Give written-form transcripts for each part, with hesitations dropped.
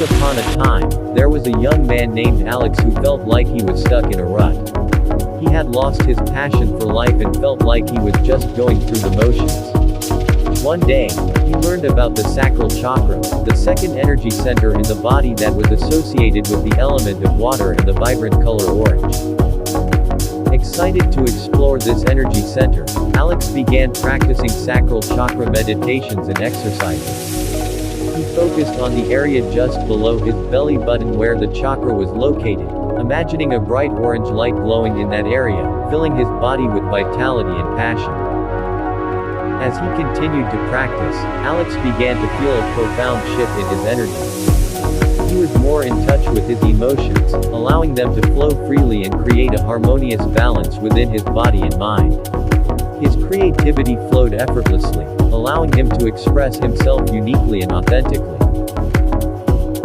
upon a time, there was a young man named Alex who felt like he was stuck in a rut. He had lost his passion for life and felt like he was just going through the motions. One day, he learned about the Sacral Chakra, the second energy center in the body that was associated with the element of water and the vibrant color orange. Excited to explore this energy center, Alex began practicing Sacral Chakra meditations and exercises. He focused on the area just below his belly button where the chakra was located, imagining a bright orange light glowing in that area, filling his body with vitality and passion. As he continued to practice, Alex began to feel a profound shift in his energy. He was more in touch with his emotions, allowing them to flow freely and create a harmonious balance within his body and mind. His creativity flowed effortlessly, allowing him to express himself uniquely and authentically.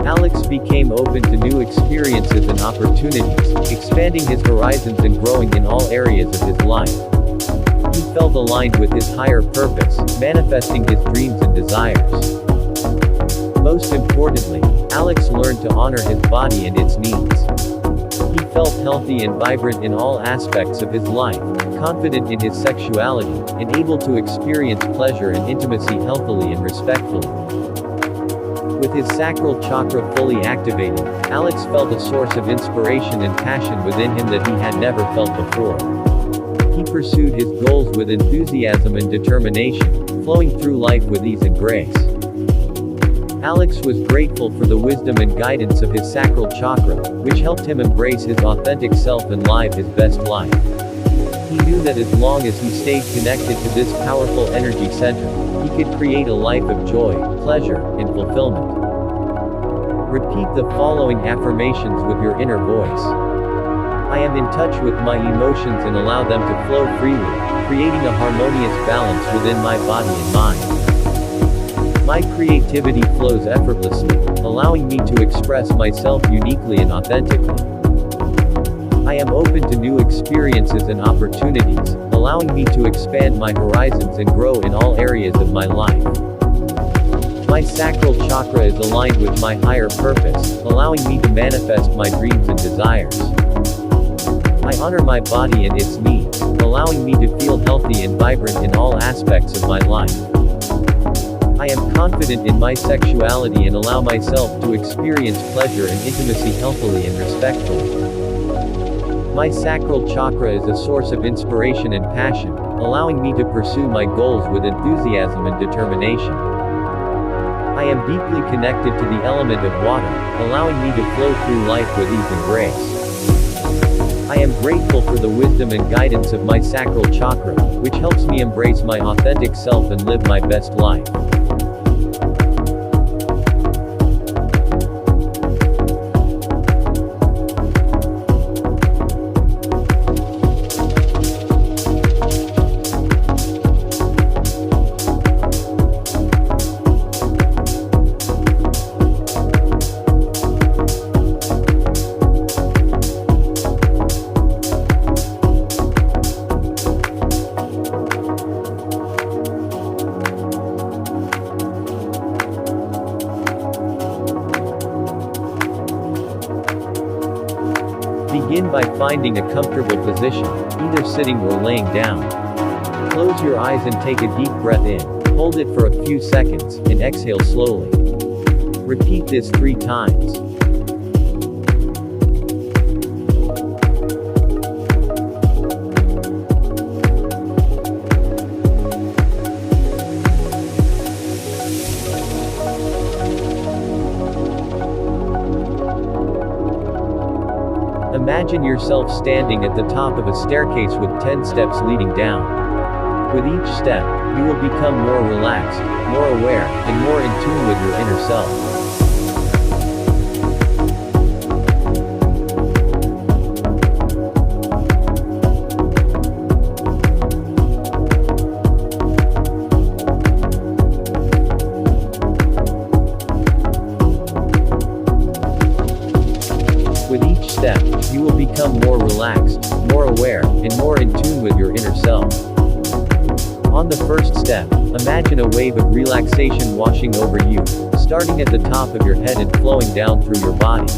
Alex became open to new experiences and opportunities, expanding his horizons and growing in all areas of his life. He felt aligned with his higher purpose, manifesting his dreams and desires. Most importantly, Alex learned to honor his body and its needs. He felt healthy and vibrant in all aspects of his life, confident in his sexuality, and able to experience pleasure and intimacy healthily and respectfully. With his sacral chakra fully activated, Alex felt a source of inspiration and passion within him that he had never felt before. He pursued his goals with enthusiasm and determination, flowing through life with ease and grace. Alex was grateful for the wisdom and guidance of his sacral chakra, which helped him embrace his authentic self and live his best life. He knew that as long as he stayed connected to this powerful energy center, he could create a life of joy, pleasure, and fulfillment. Repeat the following affirmations with your inner voice. I am in touch with my emotions and allow them to flow freely, creating a harmonious balance within my body and mind. My creativity flows effortlessly, allowing me to express myself uniquely and authentically. I am open to new experiences and opportunities, allowing me to expand my horizons and grow in all areas of my life. My sacral chakra is aligned with my higher purpose, allowing me to manifest my dreams and desires. I honor my body and its needs, allowing me to feel healthy and vibrant in all aspects of my life. I am confident in my sexuality and allow myself to experience pleasure and intimacy healthily and respectfully. My sacral chakra is a source of inspiration and passion, allowing me to pursue my goals with enthusiasm and determination. I am deeply connected to the element of water, allowing me to flow through life with ease and grace. I am grateful for the wisdom and guidance of my sacral chakra, which helps me embrace my authentic self and live my best life. Begin by finding a comfortable position, either sitting or laying down. Close your eyes and take a deep breath in, hold it for a few seconds, and exhale slowly. Repeat this 3 times. Imagine yourself standing at the top of a staircase with 10 steps leading down. With each step, you will become more relaxed, more aware, and more in tune with your inner self. With each step, you will become more relaxed, more aware, and more in tune with your inner self. On the first step, imagine a wave of relaxation washing over you, starting at the top of your head and flowing down through your body.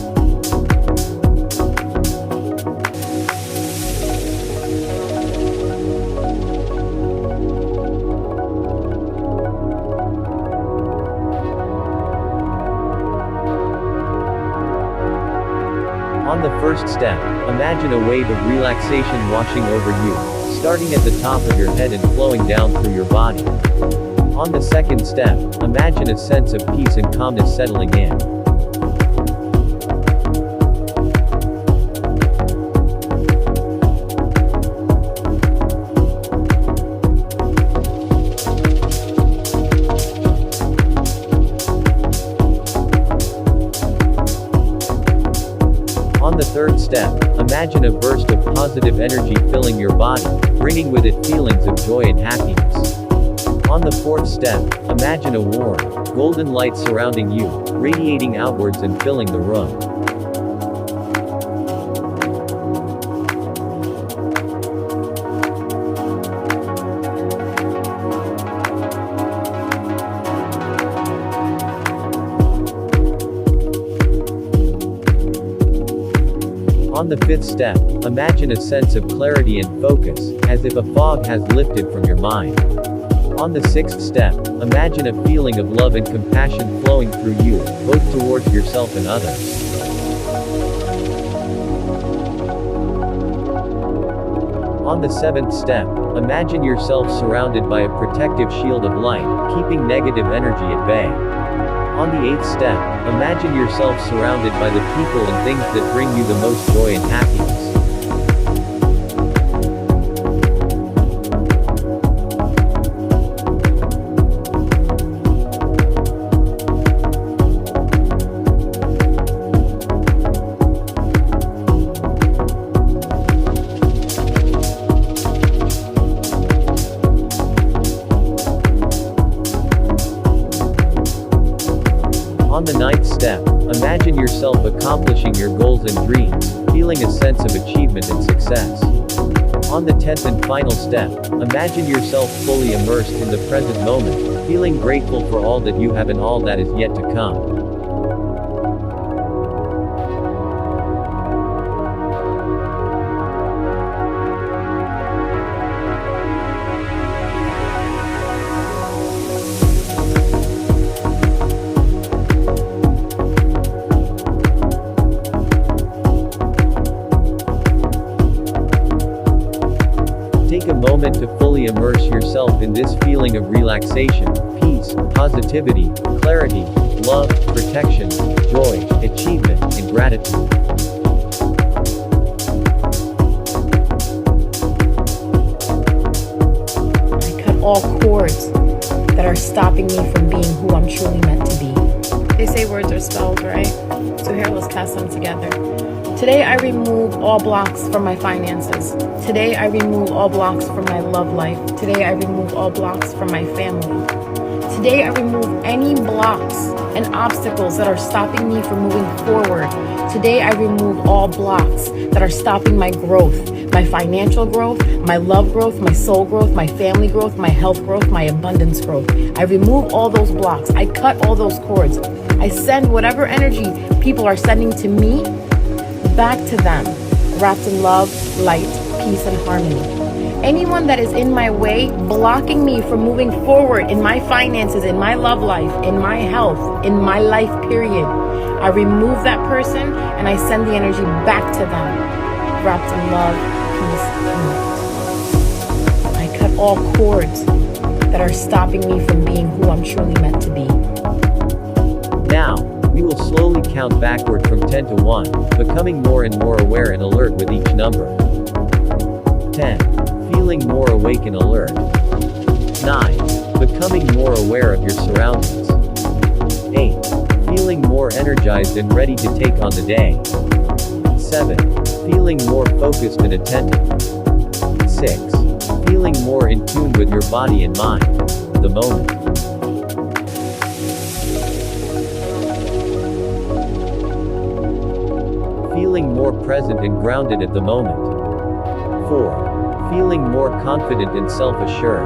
On the first step, imagine a wave of relaxation washing over you, starting at the top of your head and flowing down through your body. On the second step, imagine a sense of peace and calmness settling in. On the third step, imagine a burst of positive energy filling your body, bringing with it feelings of joy and happiness. On the fourth step, imagine a warm, golden light surrounding you, radiating outwards and filling the room. On the fifth step, imagine a sense of clarity and focus, as if a fog has lifted from your mind. On the sixth step, imagine a feeling of love and compassion flowing through you, both towards yourself and others. On the seventh step, imagine yourself surrounded by a protective shield of light, keeping negative energy at bay. On the eighth step, imagine yourself surrounded by the people and things that bring you the most joy and happiness. On the ninth step, imagine yourself accomplishing your goals and dreams, feeling a sense of achievement and success. On the 10th and final step, imagine yourself fully immersed in the present moment, feeling grateful for all that you have and all that is yet to come. Take a moment to fully immerse yourself in this feeling of relaxation, peace, positivity, clarity, love, protection, joy, achievement, and gratitude. I cut all cords that are stopping me from being who I'm truly meant to be. They say words are spells, right? So here, let's cast them together. Today I remove all blocks from my finances. Today I remove all blocks from my love life. Today I remove all blocks from my family. Today I remove any blocks and obstacles that are stopping me from moving forward. Today I remove all blocks that are stopping my growth, my financial growth, my love growth, my soul growth, my family growth, my health growth, my abundance growth. I remove all those blocks. I cut all those cords. I send whatever energy people are sending to me back to them, wrapped in love, light, peace, and harmony. Anyone that is in my way, blocking me from moving forward in my finances, in my love life, in my health, in my life period, I remove that person and I send the energy back to them, wrapped in love, peace, and light. I cut all cords that are stopping me from being who I'm truly meant to be. Now, we will slowly count backward from 10 to 1, becoming more and more aware and alert with each number. 10. Feeling more awake and alert. 9. Becoming more aware of your surroundings. 8. Feeling more energized and ready to take on the day. 7. Feeling more focused and attentive. 6. Feeling more in tune with your body and mind. The moment. Feeling more present and grounded at the moment. 4. Feeling more confident and self-assured.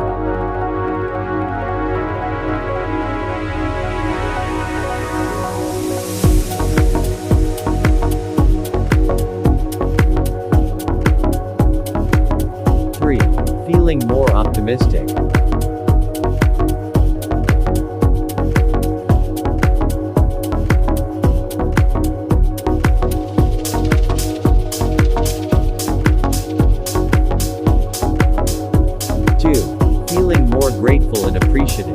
optimistic. 2. Feeling more grateful and appreciative.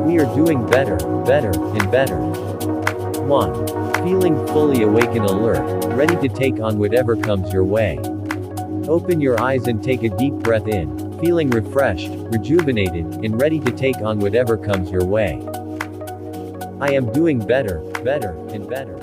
We are doing better, better, and better. 1. Feeling fully awake and alert, ready to take on whatever comes your way. Open your eyes and take a deep breath in, feeling refreshed, rejuvenated, and ready to take on whatever comes your way. I am doing better, better, and better.